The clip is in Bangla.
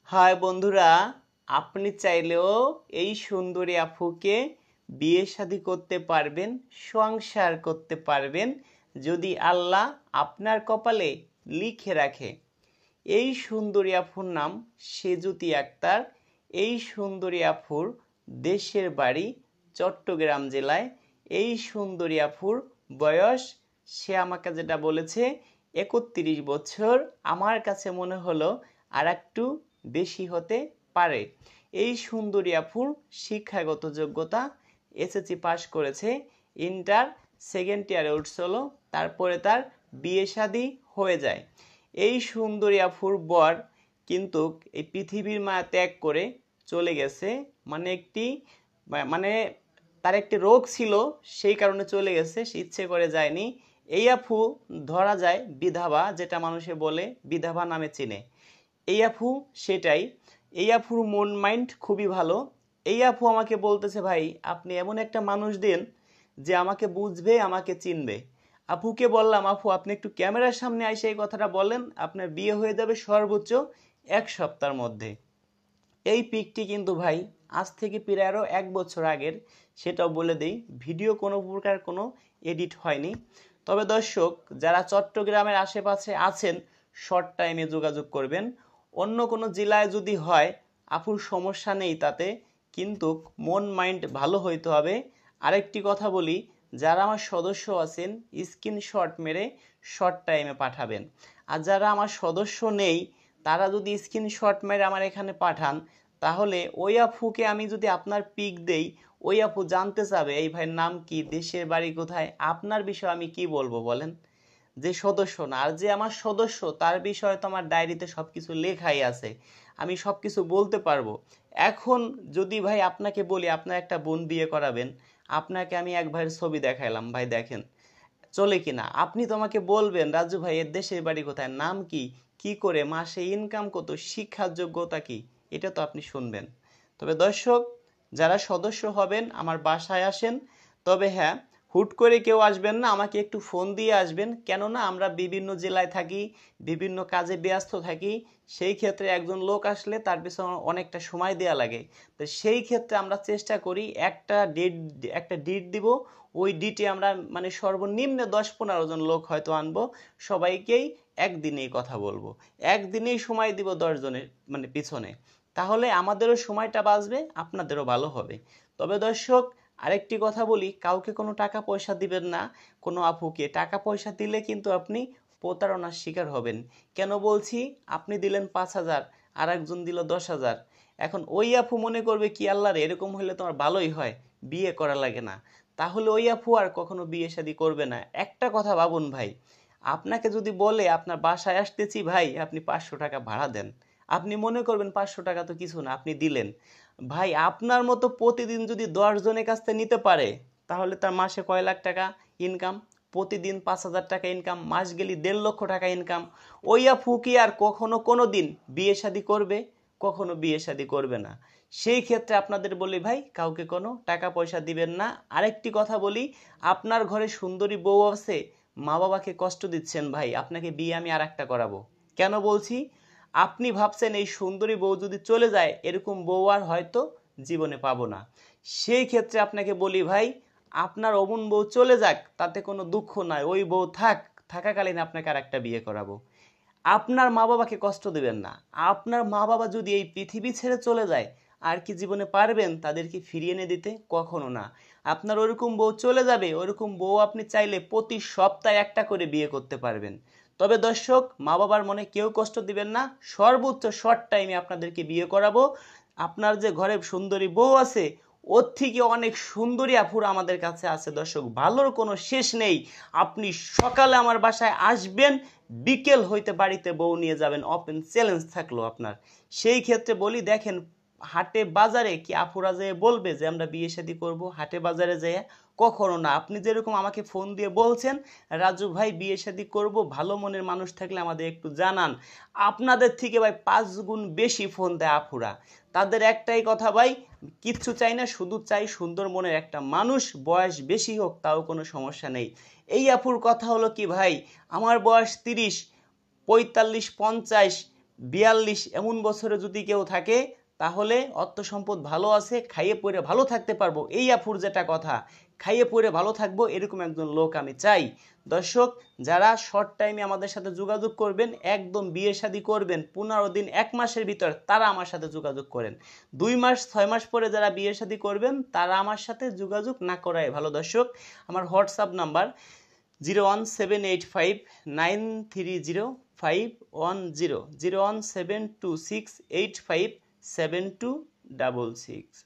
হাই বন্ধুরা, আপনি চাইলেও এই সুন্দরী আপুকে বিয়ে শাদী করতে পারবেন, সংসার করতে পারবেন যদি আল্লাহ আপনার কপালে লিখে রাখে। এই সুন্দরী আপুর নাম সেজুতি আক্তার। এই সুন্দরী আপুর দেশের বাড়ি চট্টগ্রাম জেলায়। এই সুন্দরী আপুর বয়স, সে আমাকে যেটা বলেছে, 31 বছর। আমার কাছে মনে হলো আর একটু বেশি হতে পারে। এই সুন্দরী আপুর শিক্ষাগত যোগ্যতা এসএসসি পাস করেছে, ইন্টার সেকেন্ড ইয়ারে উঠছিল, তারপরে তার বিয়ে শাদী হয়ে যায়। এই সুন্দরী আপুর বর কিন্তু এই পৃথিবীর মায়া ত্যাগ করে চলে গেছে, মানে তার একটি রোগ ছিল, সেই কারণে চলে গেছে, সে ইচ্ছে করে যায়নি। এই আপু ধরা যায় বিধবা, যেটা মানুষে বলে বিধবা নামে চিনে। এই আপু সেটাই। এই আপুর মন মাইন্ড খুবই ভালো। এই আপু আমাকে বলতেছে, ভাই আপনি এমন একটা মানুষ দিন যে আমাকে বুঝবে, আমাকে চিনবে। আপুকে বললাম, আপু আপনি একটু ক্যামেরার সামনে এসে এই কথাটা বলেন, আপনার বিয়ে হয়ে যাবে সর্বোচ্চ 1 সপ্তাহের মধ্যে। এই পিকটি কিন্তু ভাই আজ থেকে প্রায় আরও 1 বছর আগের, সেটাও বলে দেই, ভিডিও কোনো প্রকার কোনো এডিট হয়নি। তবে দর্শক, যারা চট্টগ্রামের আশেপাশে আছেন শর্ট টাইমে যোগাযোগ করবেন। অন্য কোনো জেলায় যদি হয় আপুর সমস্যা নেই তাতে, কিন্তু মন মাইন্ড ভালো হইতে হবে। আরেকটি কথা বলি, যারা আমার সদস্য আছেন স্ক্রিনশট মেরে শর্ট টাইমে পাঠাবেন। আর যারা আমার সদস্য নেই তারা যদি স্ক্রিনশট মেরে আমার এখানে পাঠান, তাহলে ওই আপুকে আমি যদি আপনার পিক দেই, ওই আপু জানতে চাবে এই ভাইয়ের নাম কি, দেশের বাড়ি কোথায়, আপনার বিষয়ে আমি কি বলবো বলেন? যে সদস্য না, আর যে আমার সদস্য তার বিষয়ে তো আমার ডায়েরিতে সব কিছু লেখাই আছে, আমি সব কিছু বলতে পারবো। এখন যদি ভাই আপনাকে বলি আপনার একটা বোন বিয়ে করাবেন, আপনাকে আমি এক ভাইয়ের ছবি দেখাইলাম, ভাই দেখেন চলে কিনা, আপনি তো আমাকে বলবেন রাজু ভাই এর দেশের বাড়ি কোথায়, নাম কি, কি করে, মাসে ইনকাম কত, শিক্ষার যোগ্যতা কি, এটা তো আপনি শুনবেন। তবে দর্শক, যারা সদস্য হবেন আমার বাসায় আসেন। তবে হ্যাঁ, হুট করে কেউ আসবেন না, আমাকে একটু ফোন দিয়ে আসবেন, কেননা আমরা বিভিন্ন জেলায় থাকি, বিভিন্ন কাজে ব্যস্ত থাকি। সেই ক্ষেত্রে একজন লোক আসলে তার পিছনে অনেকটা সময় দেওয়া লাগে। তো সেই ক্ষেত্রে আমরা চেষ্টা করি একটা ডেট দিব, ওই ডিটে আমরা মানে সর্বনিম্ন 10-15 জন লোক হয়তো আনবো, সবাইকেই একদিনেই কথা বলবো, একদিনেই সময় দিব 10 জনের মানে পিছনে। তাহলে আমাদেরও সময়টা বাঁচবে, আপনাদেরও ভালো হবে। তবে দর্শক, আরেকটি কথা বলি, কাউকে কোনো টাকা পয়সা দিবেন না। কোনো আপুকে টাকা পয়সা দিলে কিন্তু আপনি প্রতারণার শিকার হবেন। কেন বলছি? আপনি দিলেন 5,000, আর একজন দিল 10,000। এখন ওই আপু মনে করবে কি, আল্লাহর এরকম হলে তোমার ভালোই হয়, বিয়ে করা লাগে না। তাহলে ওই আপু আর কখনো বিয়ে শাদী করবে না। একটা কথা ভাবুন ভাই, আপনাকে যদি বলে আপনার বাসায় আসতেছি ভাই আপনি 500 টাকা ভাড়া দেন, আপনি মনে করবেন 500 টাকা তো কিছু না, আপনি দিলেন। ভাই আপনার মতো প্রতিদিন যদি 10 জনের কাছ থেকে নিতে পারে, তাহলে তার মাসে কয় লাখ টাকা ইনকাম, প্রতিদিন 5,000 টাকা ইনকাম, মাস গেলি 1.5 লক্ষ টাকা ইনকাম। ওই আপু কি আর কখনো কোনো দিন বিয়ে শাদী করবে? কখনো বিয়ে শাদী করবে না। সেই ক্ষেত্রে আপনাদের বলি ভাই, কাউকে কোনো টাকা পয়সা দিবেন না। আরেকটি কথা বলি, আপনার ঘরে সুন্দরী বউ আছে, মা বাবাকে কষ্ট দিচ্ছেন ভাই, আপনাকে বিয়ে আমি আর একটা করাবো। কেন বলছি? আপনি ভাবছেন এই সুন্দরী বউ যদি চলে যায়, এরকম বউ আর হয়তো জীবনে পাবো না। সেই ক্ষেত্রে আপনাকে বলি ভাই, আপনার অমন বউ চলে যাক তাতে কোনো দুঃখ নাই, ওই বউ থাকাকালীন আপনাকে আর একটা বিয়ে করাবো। আপনার মা বাবাকে কষ্ট দিবেন না। আপনার মা বাবা যদি এই পৃথিবী ছেড়ে চলে যায়, আর কি জীবনে পারবেন তাদেরকে ফিরিয়ে এনে দিতে? কখনো না। আপনার ওরকম বউ চলে যাবে, ওরকম বউ আপনি চাইলে প্রতি সপ্তাহে একটা করে বিয়ে করতে পারবেন। তবে দর্শক, মা বাবার মনে কেউ কষ্ট দিবেন না, সর্বোচ্চ শর্ট টাইমে আপনাদেরকে বিয়ে করাবো। আপনার যে ঘরে সুন্দরী বউ আছে, ওর থেকে অনেক সুন্দরী আপুরা আমাদের কাছে আছে দর্শক, ভালোর কোনো শেষ নেই। আপনি সকালে আমার বাসায় আসবেন, বিকেল হইতে বাড়িতে বউ নিয়ে যাবেন, ওপেন চ্যালেঞ্জ থাকলো আপনার। সেই ক্ষেত্রে বলি, দেখেন হাটে বাজারে কি আপুরা যেয়ে বলবে যে আমরা বিয়ে শাদী করবো হাটে বাজারে যেয়ে? কখনো না। আপনি যেরকম আমাকে ফোন দিয়ে বলছেন রাজু ভাই বিয়ে শাদী করবো, ভালো মনের মানুষ থাকলে আমাদের একটু জানান, আপনাদের থেকে ভাই 5 গুণ বেশি ফোন দেয় আপুরা। তাদের একটাই কথা ভাই, কিচ্ছু চাই না, শুধু চাই সুন্দর মনের একটা মানুষ, বয়স বেশি হোক তাও কোনো সমস্যা নেই। এই আপুর কথা হলো কি ভাই, আমার বয়স 30, 45, 50, 42 এমন বছরে যদি কেউ থাকে তাহলে অর্থ সম্পদ ভালো আছে, খাইয়ে পরে ভালো থাকতে পারবো। এই আপুর যেটা কথা, খাইয়ে পরে ভালো থাকবো, এরকম একজন লোক আমি চাই। দর্শক, যারা শর্ট টাইমে আমাদের সাথে যোগাযোগ করবেন, একদম বিয়ে শাদী করবেন 15 দিন 1 মাসের ভিতর, তারা আমার সাথে যোগাযোগ করেন। 2 মাস 6 মাস পরে যারা বিয়ে শাদী করবেন তারা আমার সাথে যোগাযোগ না করাই ভালো। দর্শক, আমার হোয়াটসঅ্যাপ নাম্বার 01785930510, 01726857266।